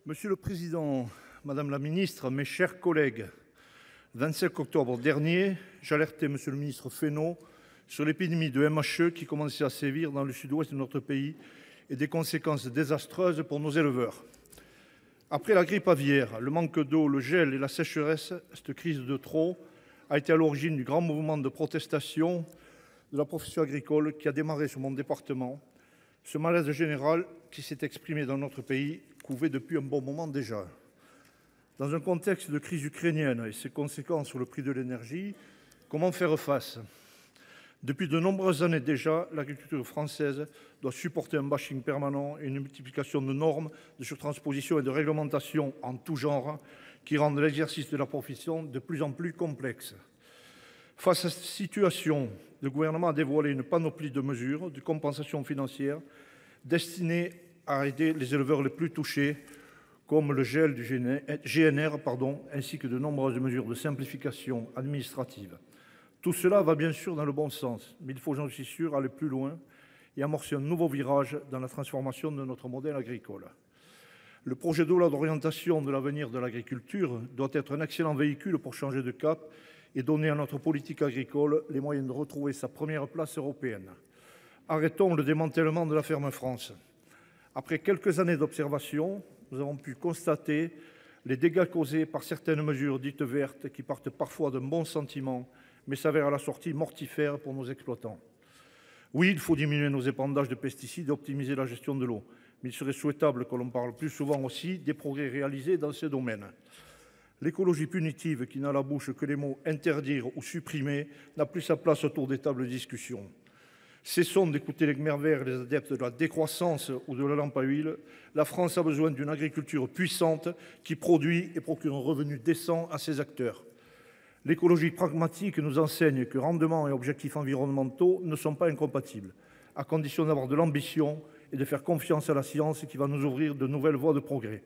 Monsieur le Président, Madame la Ministre, mes chers collègues, le 25 octobre dernier, j'alertais Monsieur le Ministre Fesneau sur l'épidémie de MHE qui commençait à sévir dans le sud-ouest de notre pays et des conséquences désastreuses pour nos éleveurs. Après la grippe aviaire, le manque d'eau, le gel et la sécheresse, cette crise de trop a été à l'origine du grand mouvement de protestation de la profession agricole qui a démarré sur mon département. Ce malaise général qui s'est exprimé dans notre pays couvait depuis un bon moment déjà. Dans un contexte de crise ukrainienne et ses conséquences sur le prix de l'énergie, comment faire face ? Depuis de nombreuses années déjà, l'agriculture française doit supporter un bashing permanent et une multiplication de normes, de surtranspositions et de réglementations en tout genre qui rendent l'exercice de la profession de plus en plus complexe. Face à cette situation, le gouvernement a dévoilé une panoplie de mesures de compensation financière destinées à aider les éleveurs les plus touchés, comme le gel du GNR, ainsi que de nombreuses mesures de simplification administrative. Tout cela va bien sûr dans le bon sens, mais il faut, j'en suis sûr, aller plus loin et amorcer un nouveau virage dans la transformation de notre modèle agricole. Le projet de loi d'orientation de l'avenir de l'agriculture doit être un excellent véhicule pour changer de cap et donner à notre politique agricole les moyens de retrouver sa première place européenne. Arrêtons le démantèlement de la ferme France. Après quelques années d'observation, nous avons pu constater les dégâts causés par certaines mesures dites vertes qui partent parfois d'un bon sentiment, mais s'avèrent à la sortie mortifères pour nos exploitants. Oui, il faut diminuer nos épandages de pesticides et optimiser la gestion de l'eau, mais il serait souhaitable que l'on parle plus souvent aussi des progrès réalisés dans ce domaine. L'écologie punitive, qui n'a à la bouche que les mots interdire ou supprimer, n'a plus sa place autour des tables de discussion. Cessons d'écouter les Khmers verts, les adeptes de la décroissance ou de la lampe à huile. La France a besoin d'une agriculture puissante qui produit et procure un revenu décent à ses acteurs. L'écologie pragmatique nous enseigne que rendement et objectifs environnementaux ne sont pas incompatibles, à condition d'avoir de l'ambition et de faire confiance à la science qui va nous ouvrir de nouvelles voies de progrès.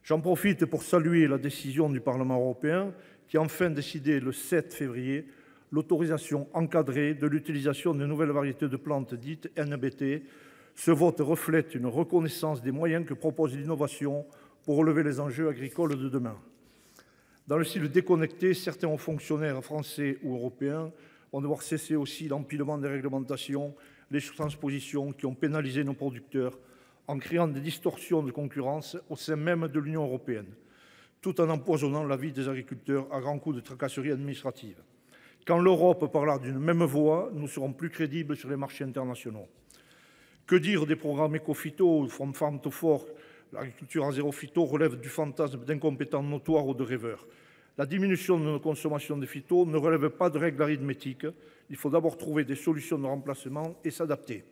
J'en profite pour saluer la décision du Parlement européen qui a enfin décidé le 7 février l'autorisation encadrée de l'utilisation de nouvelles variétés de plantes dites NBT. Ce vote reflète une reconnaissance des moyens que propose l'innovation pour relever les enjeux agricoles de demain. Dans le style déconnecté, certains hauts fonctionnaires français ou européens vont devoir cesser aussi l'empilement des réglementations, les surtranspositions qui ont pénalisé nos producteurs en créant des distorsions de concurrence au sein même de l'Union européenne, tout en empoisonnant la vie des agriculteurs à grands coups de tracasseries administratives. Quand l'Europe parlera d'une même voix, nous serons plus crédibles sur les marchés internationaux. Que dire des programmes éco-phyto, From Farm to Fork? L'agriculture à zéro phyto relève du fantasme d'incompétents notoires ou de rêveurs. La diminution de nos consommations de phyto ne relève pas de règles arithmétiques. Il faut d'abord trouver des solutions de remplacement et s'adapter.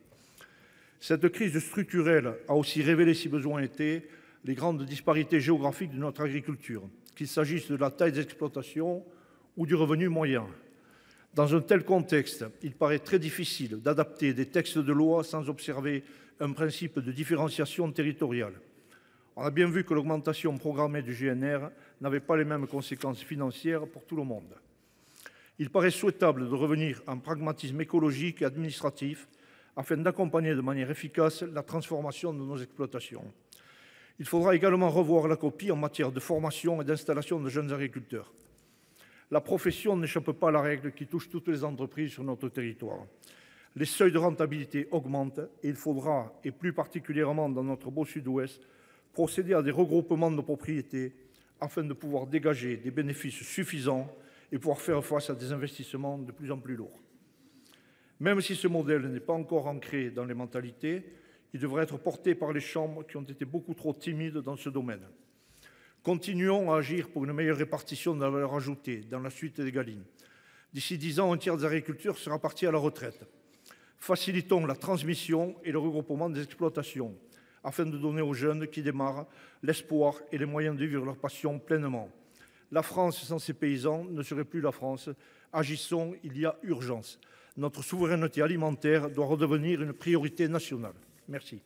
Cette crise structurelle a aussi révélé, si besoin était, les grandes disparités géographiques de notre agriculture, qu'il s'agisse de la taille des exploitations ou du revenu moyen. Dans un tel contexte, il paraît très difficile d'adapter des textes de loi sans observer un principe de différenciation territoriale. On a bien vu que l'augmentation programmée du GNR n'avait pas les mêmes conséquences financières pour tout le monde. Il paraît souhaitable de revenir à un pragmatisme écologique et administratif afin d'accompagner de manière efficace la transformation de nos exploitations. Il faudra également revoir la copie en matière de formation et d'installation de jeunes agriculteurs. La profession n'échappe pas à la règle qui touche toutes les entreprises sur notre territoire. Les seuils de rentabilité augmentent et il faudra, et plus particulièrement dans notre beau sud-ouest, procéder à des regroupements de propriétés afin de pouvoir dégager des bénéfices suffisants et pouvoir faire face à des investissements de plus en plus lourds. Même si ce modèle n'est pas encore ancré dans les mentalités, il devrait être porté par les chambres qui ont été beaucoup trop timides dans ce domaine. Continuons à agir pour une meilleure répartition de la valeur ajoutée dans la suite des Galines. D'ici 10 ans, un tiers des agriculteurs sera parti à la retraite. Facilitons la transmission et le regroupement des exploitations afin de donner aux jeunes qui démarrent l'espoir et les moyens de vivre leur passion pleinement. La France sans ses paysans ne serait plus la France. Agissons, il y a urgence. Notre souveraineté alimentaire doit redevenir une priorité nationale. Merci.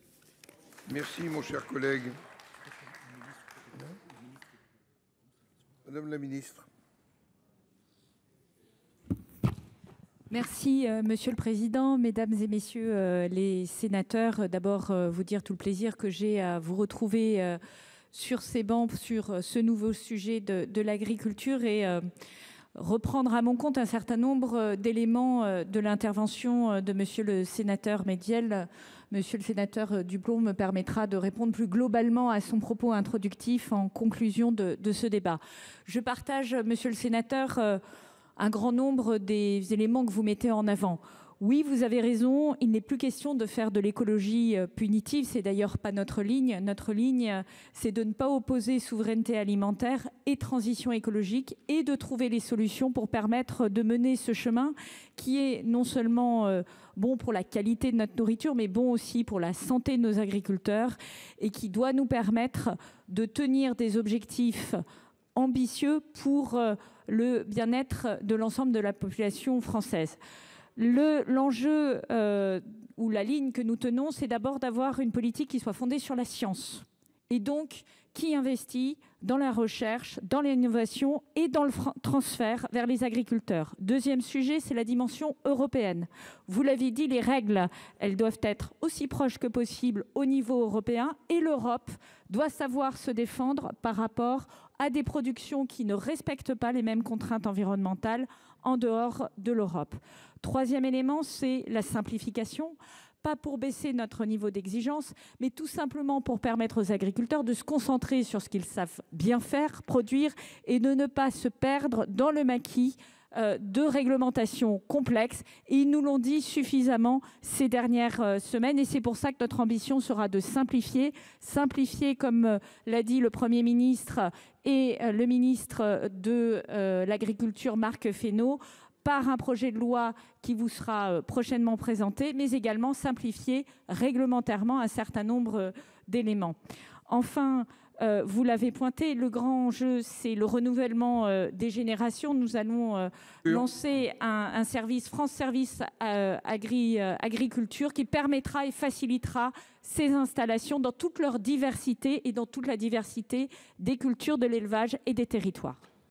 Merci, mon cher collègue. Madame la ministre. Merci, Monsieur le Président, Mesdames et Messieurs les sénateurs. D'abord, vous dire tout le plaisir que j'ai à vous retrouver sur ces bancs sur ce nouveau sujet de l'agriculture et reprendre à mon compte un certain nombre d'éléments de l'intervention de monsieur le sénateur Médiel. Monsieur le sénateur Duplomb me permettra de répondre plus globalement à son propos introductif en conclusion de ce débat. Je partage, monsieur le sénateur, un grand nombre des éléments que vous mettez en avant. Oui, vous avez raison, il n'est plus question de faire de l'écologie punitive, c'est d'ailleurs pas notre ligne. Notre ligne, c'est de ne pas opposer souveraineté alimentaire et transition écologique et de trouver les solutions pour permettre de mener ce chemin qui est non seulement bon pour la qualité de notre nourriture, mais bon aussi pour la santé de nos agriculteurs et qui doit nous permettre de tenir des objectifs ambitieux pour le bien-être de l'ensemble de la population française. L'enjeu ou la ligne que nous tenons, c'est d'abord d'avoir une politique qui soit fondée sur la science et donc qui investit dans la recherche, dans l'innovation et dans le transfert vers les agriculteurs. Deuxième sujet, c'est la dimension européenne. Vous l'avez dit, les règles, elles doivent être aussi proches que possible au niveau européen et l'Europe doit savoir se défendre par rapport à des productions qui ne respectent pas les mêmes contraintes environnementales en dehors de l'Europe. Troisième élément, c'est la simplification. Pas pour baisser notre niveau d'exigence, mais tout simplement pour permettre aux agriculteurs de se concentrer sur ce qu'ils savent bien faire, produire, et de ne pas se perdre dans le maquis de réglementations complexes. Et ils nous l'ont dit suffisamment ces dernières semaines, et c'est pour ça que notre ambition sera de simplifier. Simplifier, comme l'a dit le Premier ministre et le ministre de l'Agriculture, Marc Fesneau, par un projet de loi qui vous sera prochainement présenté, mais également simplifier réglementairement un certain nombre d'éléments. Enfin, vous l'avez pointé, le grand enjeu, c'est le renouvellement des générations. Nous allons lancer un service, France Service Agriculture, qui permettra et facilitera ces installations dans toute leur diversité et dans toute la diversité des cultures, de l'élevage et des territoires.